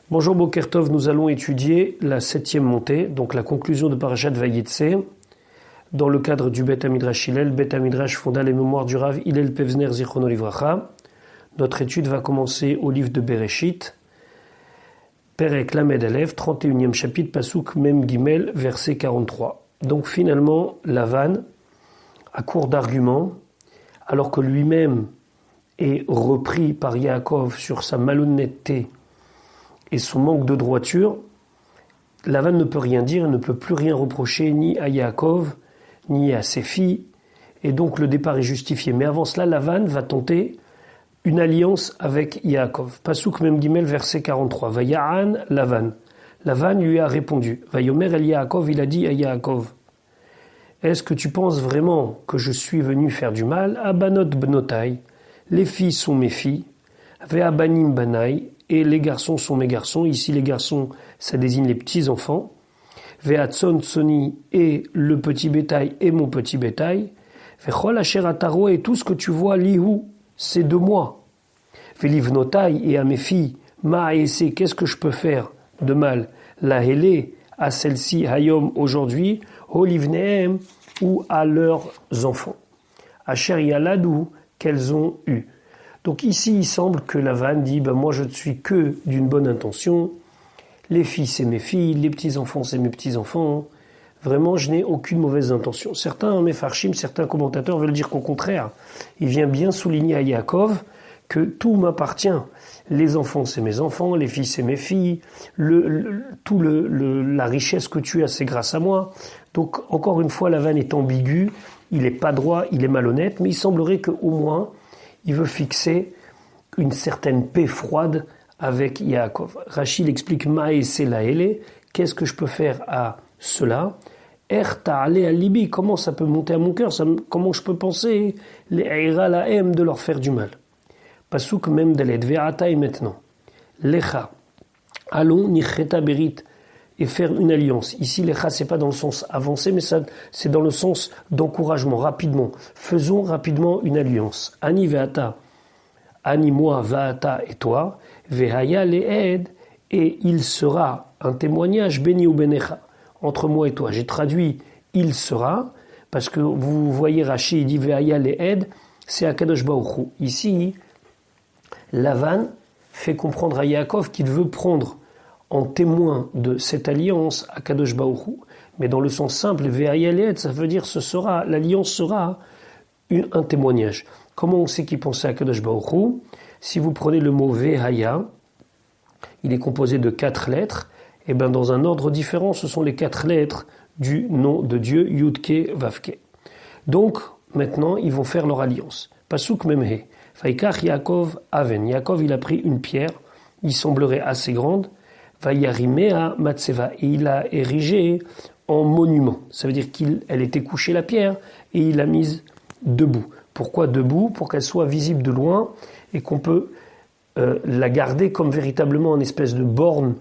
Bonjour Bokertov, nous allons étudier la 7e montée, donc la conclusion de Parashat Vayetse, dans le cadre du Bet HaMidrash Hillel. Bet HaMidrash fonda les mémoires du Rav Hillel Pevzner Zichrono Livracha. Notre étude va commencer au livre de Bereshit, Perek Lamed Aleph, 31e chapitre, Pasuk Mem Gimel, verset 43. Donc finalement, Lavan, à court d'arguments, alors que lui-même est repris par Yaakov sur sa malhonnêteté et son manque de droiture, Lavan ne peut rien dire, ne peut plus rien reprocher ni à Yaakov, ni à ses filles, et donc le départ est justifié. Mais avant cela, Lavan va tenter une alliance avec Yaakov. Pasuk Mem Gimel, verset 43. Vaya'an Lavan. Lavan lui a répondu. Vayomer el Yaakov, il a dit à Yaakov, est-ce que tu penses vraiment que je suis venu faire du mal? Abanot bnotai, les filles sont mes filles. Ve'abanim banai, et les garçons sont mes garçons. Ici, les garçons, ça désigne les petits-enfants. Ve'atson tsoni, et le petit bétail est mon petit bétail. Ve'chol asher ataro, et tout ce que tu vois, lihu, c'est de moi. Ve'livnotai, et à mes filles, ma'aese, qu'est-ce que je peux faire de mal? La hele, à celle-ci, hayom, aujourd'hui, olivnehem, ou à leurs enfants. Asher yaladou, qu'elles ont eu. Donc ici, il semble que Lavan dit, moi je ne suis que d'une bonne intention, les filles c'est mes filles, les petits-enfants c'est mes petits-enfants, vraiment je n'ai aucune mauvaise intention. Certains Mefarshim, certains commentateurs veulent dire qu'au contraire, il vient bien souligner à Yaakov que tout m'appartient. Les enfants c'est mes enfants, les filles c'est mes filles, la richesse que tu as c'est grâce à moi. Donc encore une fois, Lavan est ambigu, il n'est pas droit, il est malhonnête, mais il semblerait qu'au moins, il veut fixer une certaine paix froide avec Yaakov. Rachid explique Ma'ese laele, qu'est-ce que je peux faire à cela? Ta'ale al-libi, comment ça peut monter à mon cœur? Comment je peux penser les Eira lahem de leur faire du mal? Pasuk Mem Dalet, Ve'ata et maintenant. Lecha, allons nicheta berit, et faire une alliance. Ici, lecha, c'est pas dans le sens avancé, mais ça, c'est dans le sens d'encouragement, rapidement. Faisons rapidement une alliance. Ani ve'ata, ani moi, va'ata et toi, ve'haya le'ed, et il sera un témoignage, béni ou benecha, entre moi et toi. J'ai traduit il sera, parce que vous voyez Rashi, il dit ve'haya le'ed, c'est Akadosh Baruch Hu. Ici, Lavan fait comprendre à Yaakov qu'il veut prendre en témoin de cette alliance à Kadosh Baruch Hu, mais dans le sens simple, Ve'ayaled, ça veut dire l'alliance sera un témoignage. Comment on sait qu'il pensait à Kadosh Baruch Hu? Si vous prenez le mot Ve'haya, il est composé de 4 lettres, et bien dans un ordre différent, ce sont les 4 lettres du nom de Dieu, Yudke Vavke. Donc, maintenant, ils vont faire leur alliance. Pasuk Memhe, Vaikach Yaakov Aven. Yaakov, il a pris une pierre, il semblerait assez grande, Vayarimea Matseva, et il a érigé en monument. Ça veut dire qu'elle était couchée la pierre et il l'a mise debout. Pourquoi debout? Pour qu'elle soit visible de loin et qu'on peut la garder comme véritablement une espèce de borne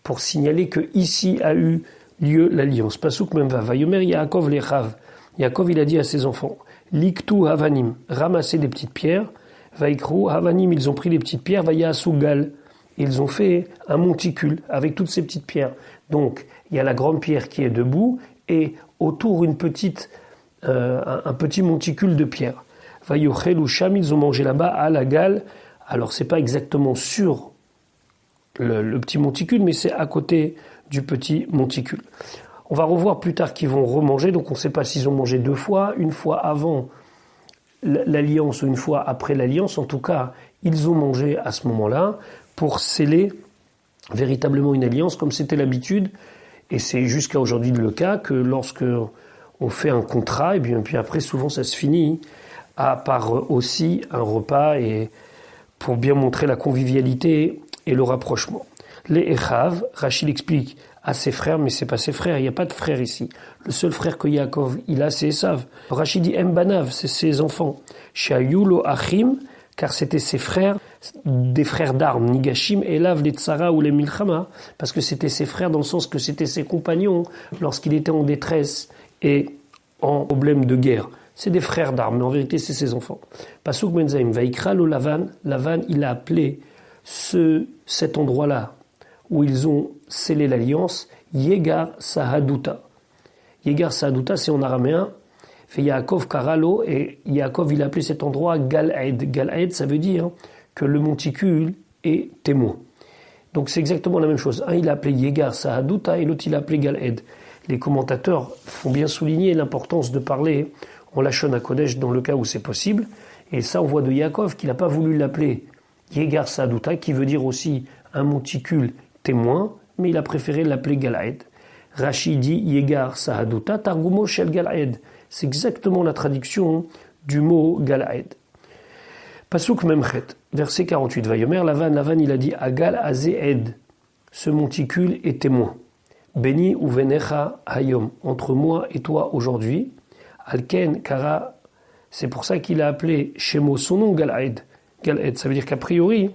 pour signaler que ici a eu lieu l'alliance. Pasuk même va. Vayomer Yaakov lechav. Yaakov il a dit à ses enfants, Liktu havanim, ramassez des petites pierres. Vaikru havanim, ils ont pris les petites pierres. Vayasu gal. Ils ont fait un monticule avec toutes ces petites pierres. Donc, il y a la grande pierre qui est debout et autour un petit monticule de pierre. Vayochel ou Sham, ils ont mangé là-bas à la gale. Alors, c'est pas exactement sur le petit monticule, mais c'est à côté du petit monticule. On va revoir plus tard qu'ils vont remanger. Donc, on ne sait pas s'ils ont mangé 2 fois, une fois avant l'alliance ou une fois après l'alliance. En tout cas, ils ont mangé à ce moment-là pour sceller véritablement une alliance comme c'était l'habitude, et c'est jusqu'à aujourd'hui le cas que lorsque on fait un contrat, et bien puis après souvent ça se finit par aussi un repas, et pour bien montrer la convivialité et le rapprochement. Les Echav, Rachid explique à ses frères, mais c'est pas ses frères, il n'y a pas de frères ici. Le seul frère que Yaakov il a, c'est Esav. Rachid dit Mbanav, c'est ses enfants. Shayulo Achim, car c'était ses frères, des frères d'armes, Nigashim, Elav, les Tsara ou les Milchama, parce que c'était ses frères dans le sens que c'était ses compagnons lorsqu'il était en détresse et en problème de guerre. C'est des frères d'armes, mais en vérité c'est ses enfants. Pasuk Menzaim, Vaikra lo Lavan, Lavan il a appelé cet endroit-là où ils ont scellé l'alliance, Yegar Sahaduta. Yegar Sahaduta, c'est en araméen, fait Yaakov Karalo, et Yaakov, il a appelé cet endroit Gal'ed. Gal'ed, ça veut dire que le monticule est témoin. Donc c'est exactement la même chose. Un, il a appelé Yegar Sahaduta, et l'autre, il a appelé Gal'ed. Les commentateurs font bien souligner l'importance de parler en Lachon HaKodesh dans le cas où c'est possible. Et ça, on voit de Yaakov qu'il n'a pas voulu l'appeler Yegar Sahaduta, qui veut dire aussi un monticule témoin, mais il a préféré l'appeler Gal'ed. Rashi dit Yegar Sahaduta, Targumo Shel Gal'ed. C'est exactement la traduction du mot Gal'ed. Pasuk Memchet, verset 48. Vayomer Lavan, il a dit Agal Azéed. Ce monticule est témoin. Beni uvenecha hayom, entre moi et toi aujourd'hui. Alken kara, c'est pour ça qu'il a appelé Shemo son nom Gal'ed. Gal'ed, ça veut dire qu'a priori,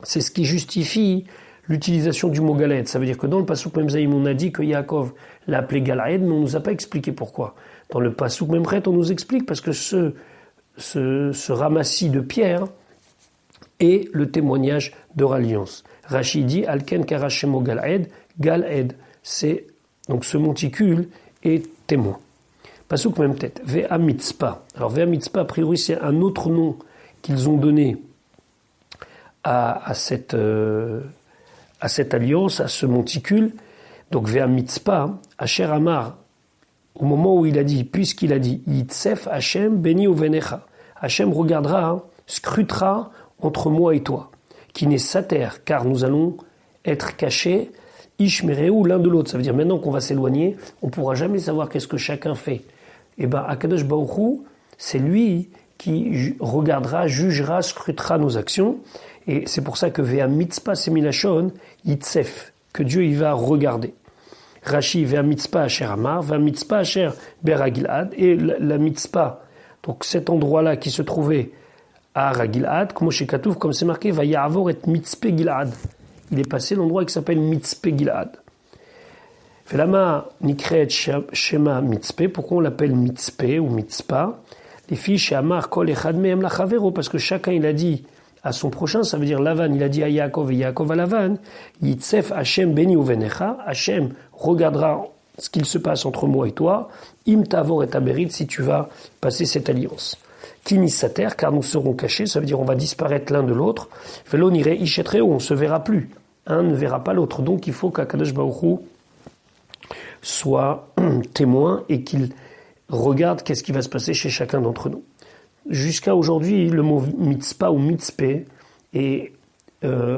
c'est ce qui justifie l'utilisation du mot Gal'ed. Ça veut dire que dans le Pasuk Memzaïm, on a dit que Yaakov l'a appelé Gal'ed, mais on ne nous a pas expliqué pourquoi. Dans le Pasuk Memchet, on nous explique parce que ce ramassis de pierres est le témoignage de l'alliance. Rashi dit Alken kara Shemo Gal'ed, Gal'ed. C'est donc ce monticule est témoin. Pasuk même tête. Vea Mitzpah. Alors Vea Mitzpah, a priori, c'est un autre nom qu'ils ont donné à cette alliance, à ce monticule. Donc Vea Mitzpah, Asher Amar, au moment où il a dit, puisqu'il a dit Yitzef Hashem Beni Uvenecha. Hashem regardera, scrutera entre moi et toi, qui n'est sater, car nous allons être cachés. Ishmereu l'un de l'autre, ça veut dire maintenant qu'on va s'éloigner, on ne pourra jamais savoir qu'est-ce que chacun fait. Et bien Akadosh Baruch Hu, c'est lui qui regardera, jugera, scrutera nos actions. Et c'est pour ça que Vea Mitzpah Semilachon Yitzef, que Dieu il va regarder. Rashi Vea Mitzpah Asher Amar, Vea Mitzpah Asher Beragilad, et la Mitzpah, donc cet endroit-là qui se trouvait à Ragilad, comme c'est marqué, va Ya'avor et Mitzpeh Gilad. Il est passé l'endroit qui s'appelle Mitzpeh Gilad. Velama nikret shema Mitzpeh. Pourquoi on l'appelle Mitzpeh ou Mitzpah? Les filles chez Amar kol echad mehem lachavero, parce que chacun il a dit à son prochain, ça veut dire Lavan, il a dit à Yaakov et Yaakov à Lavan, Yitzef Hashem beni uvenecha, Hashem regardera ce qu'il se passe entre moi et toi, im tavor et taberit, si tu vas passer cette alliance. Kini sater, car nous serons cachés, ça veut dire on va disparaître l'un de l'autre. Velo nirei ishetreo, on ne se verra plus. Un ne verra pas l'autre. Donc il faut qu'Akadosh Baruch Hu soit témoin et qu'il regarde qu'est-ce qui va se passer chez chacun d'entre nous. Jusqu'à aujourd'hui, le mot mitzpah ou mitzpeh est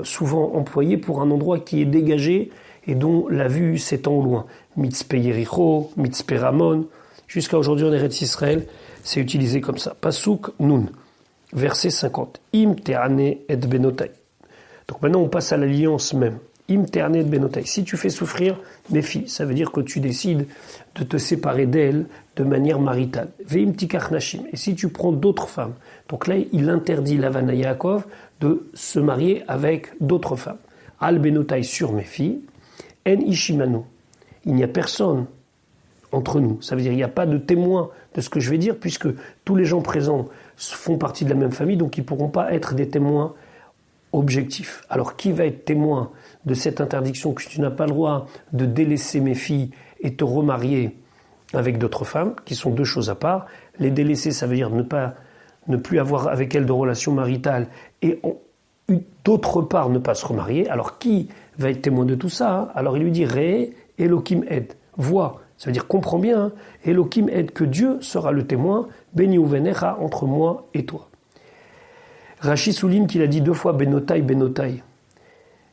souvent employé pour un endroit qui est dégagé et dont la vue s'étend au loin. Mitzpeh Yericho, mitzpeh Ramon. Jusqu'à aujourd'hui en Eretz Israël, c'est utilisé comme ça. Pasuk Nun, verset 50. Im te'ane et benotai. Donc maintenant on passe à l'alliance même. Im te'ane et benotai. Si tu fais souffrir mes filles, ça veut dire que tu décides de te séparer d'elles de manière maritale. Ve'im tikach nashim. Et si tu prends d'autres femmes. Donc là, il interdit Lavan à Yaakov de se marier avec d'autres femmes. Al benotai sur mes filles. En ishimanu. Il n'y a personne entre nous. Ça veut dire qu'il n'y a pas de témoin de ce que je vais dire, puisque tous les gens présents font partie de la même famille, donc ils ne pourront pas être des témoins objectifs. Alors qui va être témoin de cette interdiction que tu n'as pas le droit de délaisser mes filles et te remarier avec d'autres femmes, qui sont deux choses à part. Les délaisser, ça veut dire ne plus avoir avec elles de relations maritales et d'autre part ne pas se remarier. Alors qui va être témoin de tout ça? Alors il lui dit Ré, Elohim Ed, vois. Ça veut dire, comprends bien, Elohim aide que Dieu sera le témoin, Beni uvenecha, entre moi et toi. Rashi souligne qu'il a dit deux fois Benotai, Benotai.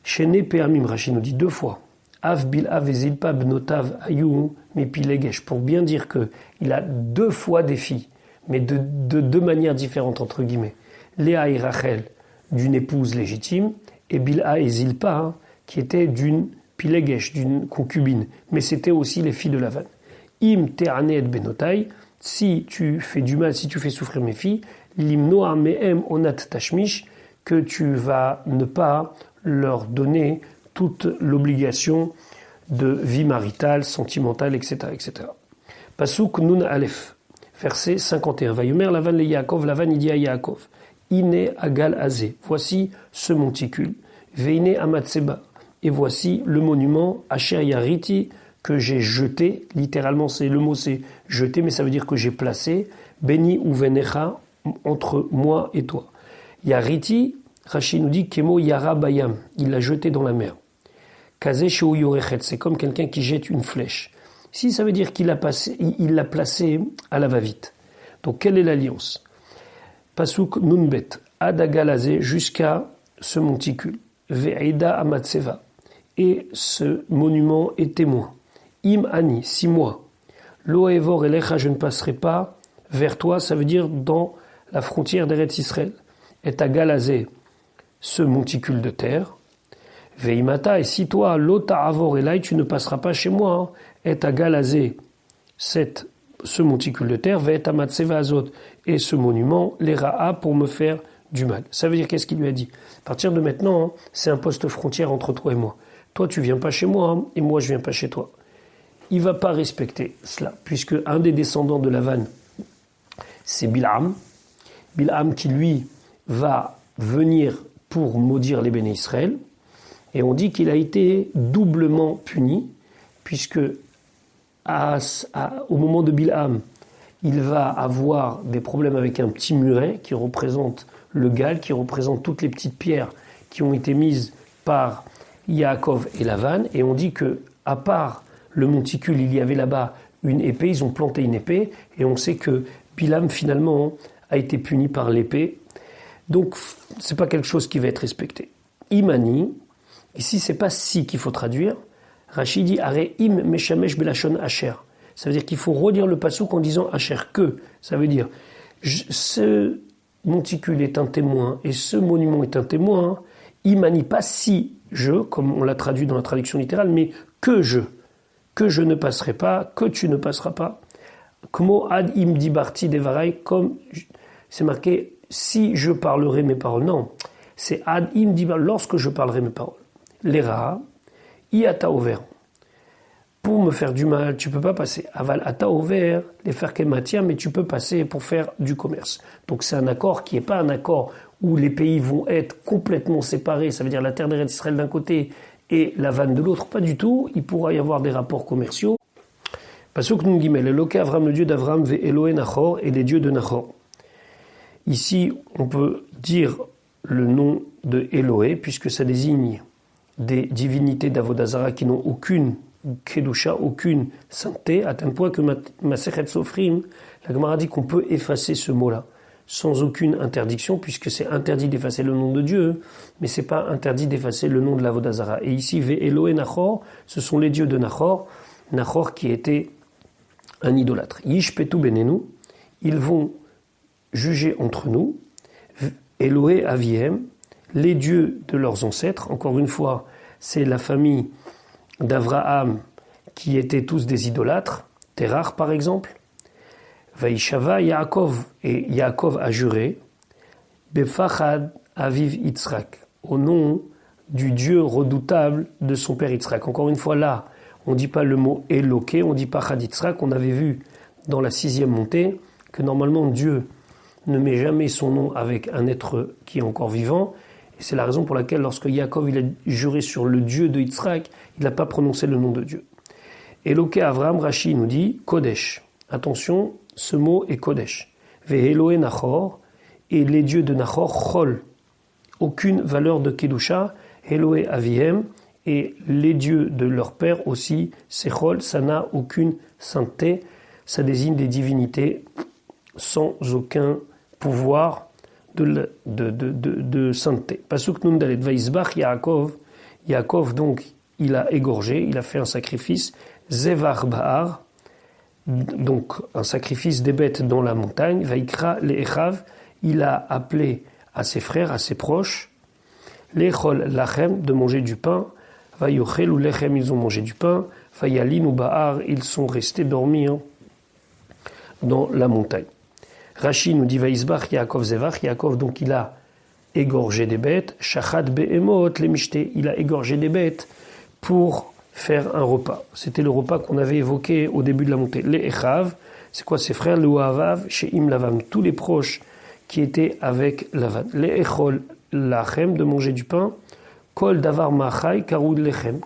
Shene Peamim, Rashi nous dit deux fois. Av bil'a vezilpa benotav ayu mepilegesh, pour bien dire qu'il a deux fois des filles, mais de deux manières différentes, entre guillemets. Léa et Rachel, d'une épouse légitime, et Bilha et Zilpa, qui était d'une Pilegesh, d'une concubine, mais c'était aussi les filles de Lavan. Im te'ane et benotai, si tu fais du mal, si tu fais souffrir mes filles, limnoa mehem onat tashmish, que tu vas ne pas leur donner toute l'obligation de vie maritale, sentimentale, etc. etc. Pasuk nun alef, verset 51. Vayomer Lavan le Yaakov, Lavan il dit à Yaakov, Ine agal azé, voici ce monticule, veine amatseba, et voici le monument Asher Yariti que j'ai jeté, littéralement le mot c'est jeté, mais ça veut dire que j'ai placé, Beni ou Venecha, entre moi et toi. Yariti, Rashi nous dit Kemo Yara Bayam, il l'a jeté dans la mer. Kaze Shou Yorechet, c'est comme quelqu'un qui jette une flèche. Ici, ça veut dire qu'il l'a placé à la va-vite. Donc, quelle est l'alliance? Pasuk Nunbet, Adagalazé, jusqu'à ce monticule. Ve'eda Amatseva. Et ce monument est témoin. Im Ani, 6 mois. Loevor Elecha, je ne passerai pas vers toi, ça veut dire dans la frontière d'Eretz Israël. Et Agalazé, ce monticule de terre. Veimata, et si toi, Lota Avor Elai, tu ne passeras pas chez moi, et Agalazé, ce monticule de terre, Ve'et Amatseva Azot, et ce monument, les Ra'a, pour me faire du mal. Ça veut dire, qu'est-ce qu'il lui a dit? À partir de maintenant, c'est un poste frontière entre toi et moi. Toi, tu viens pas chez moi, et moi, je viens pas chez toi. Il va pas respecter cela, puisque un des descendants de Lavan, c'est Bil'am. Bil'am qui, lui, va venir pour maudire les béné Israël. Et on dit qu'il a été doublement puni, puisque au moment de Bil'am, il va avoir des problèmes avec un petit muret qui représente le Gal, qui représente toutes les petites pierres qui ont été mises par Yaakov et Lavan. Et on dit que, à part le monticule, il y avait là-bas une épée, ils ont planté une épée, et on sait que Bil'am, finalement, a été puni par l'épée. Donc, c'est pas quelque chose qui va être respecté. Imani, ici, c'est pas si qu'il faut traduire. Rashi dit Are im meshamesh belashon asher. Ça veut dire qu'il faut relire le passouk en disant asher que. Ça veut dire ce monticule est un témoin et ce monument est un témoin. Imani, pas si je, comme on l'a traduit dans la traduction littérale, mais que je ne passerai pas, que tu ne passeras pas. Como ad im dibarti devarai, comme c'est marqué si je parlerai mes paroles. Non, c'est ad im dibar, lorsque je parlerai mes paroles. L'era, iata over. Pour me faire du mal, tu peux pas passer. Aval ata over, les faire matière, mais tu peux passer pour faire du commerce. Donc c'est un accord qui n'est pas un accord où les pays vont être complètement séparés. Ça veut dire la terre d'Israël d'un côté et la vanne de l'autre. Pas du tout. Il pourra y avoir des rapports commerciaux. Pasuk Nun Gimel, Eloke Avram, le dieu d'Avram, ve Eloé Nachor, et les dieux de Nachor. Ici, on peut dire le nom de Eloé, puisque ça désigne des divinités d'Avodazara qui n'ont aucune Kedusha, aucune sainteté, à tel point que Masechet Sofrim, la Gemara dit qu'on peut effacer ce mot-là, sans aucune interdiction, puisque c'est interdit d'effacer le nom de Dieu, mais c'est pas interdit d'effacer le nom de l'Avodazara. Et ici, Ve Eloé Nachor, ce sont les dieux de Nachor, Nachor qui était un idolâtre. Yishpetu benenu, ils vont juger entre nous, Eloé Aviem, les dieux de leurs ancêtres. Encore une fois, c'est la famille d'Avraham qui étaient tous des idolâtres, Terach par exemple. Vaishava Yaakov, et Yaakov a juré, Befachad Aviv Yitzhak, au nom du Dieu redoutable de son père Yitzhak. Encore une fois là, on ne dit pas le mot Eloké, on dit Pachad Yitzhak. On avait vu dans la 6e montée que normalement Dieu ne met jamais son nom avec un être qui est encore vivant. Et c'est la raison pour laquelle lorsque Yaakov il a juré sur le Dieu de Yitzhak, il n'a pas prononcé le nom de Dieu. Eloké Avraham, Rashi nous dit Kodesh. Attention, ce mot est Kodesh. Veheloé Nachor, et les dieux de Nachor, Chol. Aucune valeur de Kedusha. Eloé Aviem, et les dieux de leur père aussi, c'est Chol, ça n'a aucune sainteté. Ça désigne des divinités sans aucun pouvoir de sainteté. Pasuk Nun Dalet, Vaisbach Yaakov. Yaakov, donc, il a égorgé, il a fait un sacrifice, Zevar Bahar, donc un sacrifice des bêtes dans la montagne, Vaikra le Echav, il a appelé à ses frères, à ses proches, Lechol Lachem, de manger du pain, Vayochel ou Lechem, ils ont mangé du pain, Vayalin ou Bahar, ils sont restés dormir dans la montagne. Rashi nous dit Vaisbach Yaakov Zevach, Yaakov donc il a égorgé des bêtes, Shachat Be'emot les Mishte, il a égorgé des bêtes pour faire un repas. C'était le repas qu'on avait évoqué au début de la montée. Les Echav, c'est quoi ses frères? Le Havav, Sheim Lavam, tous les proches qui étaient avec Lavan. Les Echol Lachem, de manger du pain, Kol davar machai karud lechem.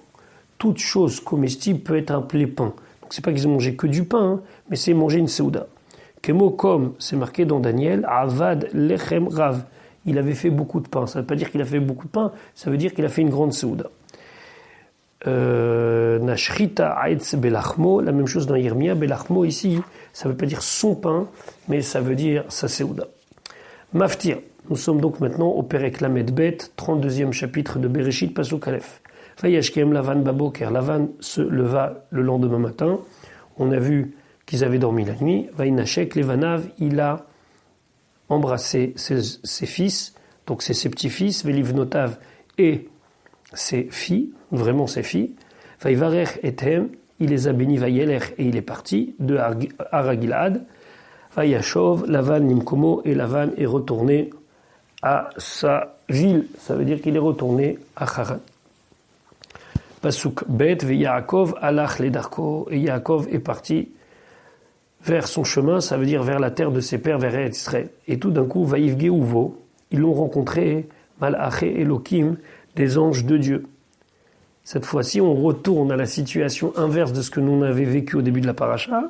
Toute chose comestible peut être appelée pain. Donc c'est pas qu'ils ont mangé que du pain, hein, mais c'est manger une seuda. Kemo comme c'est marqué dans Daniel, avad lechem rav. Il avait fait beaucoup de pain. Ça ne veut pas dire qu'il a fait beaucoup de pain, ça veut dire qu'il a fait une grande seuda. Nashrita aetz belachmo, la même chose dans Yirmia. Belachmo ici, ça ne veut pas dire son pain, mais ça veut dire sa seuda. Maftir. Nous sommes donc maintenant au Perek Lamed Bet, 32e chapitre de Bereshit, Pasuk Aleph. Vayashkem Lavan Baboker. Lavan se leva le lendemain matin. On a vu qu'ils avaient dormi la nuit. Vainachek Levanav, il a embrassé ses fils, donc c'est ses petits-fils, Velivnotav et ses filles, vraiment ses filles. Vaivarech etem, il les a bénis, Vayeler, et il est parti de Aragilad. Vayashov, Lavan Nimkomo, et Lavan est retourné à sa ville. Ça veut dire qu'il est retourné à Haran. Pasuk Bet, Yaakov, alach ledarko, et Yaakov est parti vers son chemin, ça veut dire vers la terre de ses pères, vers Eretz Israël. Et tout d'un coup, Vaïv Geuvo, ils l'ont rencontré, Malaché Elohim, des anges de Dieu. Cette fois-ci, on retourne à la situation inverse de ce que nous avait vécu au début de la paracha.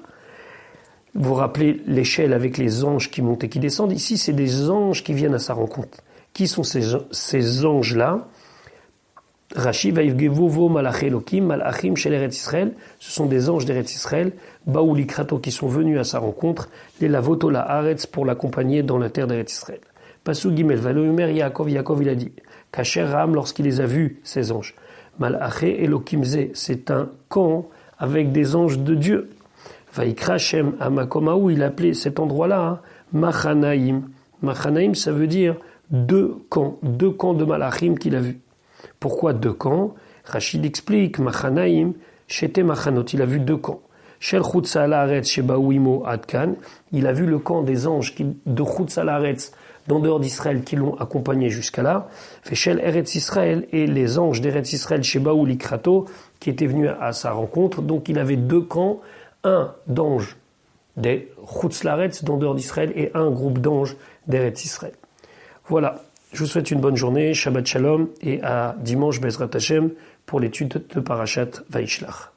Vous vous rappelez l'échelle avec les anges qui montent et qui descendent. Ici, c'est des anges qui viennent à sa rencontre. Qui sont ces anges-là? Rashi, Vaïv Geuvo, Malaché Elohim, Malachim, chez l'Eretz Israël. Ce sont des anges d'Eretz Israël. Baouli Krato qui sont venus à sa rencontre, les Lavoto la Haaretz pour l'accompagner dans la terre d'Eretz Israël. Pasuk Gimel, Valomer Yaakov, Yaakov il a dit, Kacher Ram lorsqu'il les a vus, ces anges. Malaché Elokimze, c'est un camp avec des anges de Dieu. Vaikra Shem Amakomaou, il appelait cet endroit-là, Machanaïm. Machanaïm, ça veut dire deux camps de Malachim qu'il a vus. Pourquoi deux camps? Rachid explique, Machanaïm, Shete Machanot, il a vu deux camps. Shel Chutza Laaretz Shebaouimo Adkan, il a vu le camp des anges de Chutza Laaretz, d'en dehors d'Israël, qui l'ont accompagné jusqu'à là. Shel Eretz Israël et les anges d'Eretz Israël Shebaou Likrato, qui étaient venus à sa rencontre. Donc il avait deux camps, un d'anges des Chutz Laaretz, d'en dehors d'Israël, et un groupe d'anges d'Eretz Israël. Voilà, je vous souhaite une bonne journée, Shabbat Shalom, et à dimanche Bezrat Hashem pour l'étude de Parashat Vaishlach.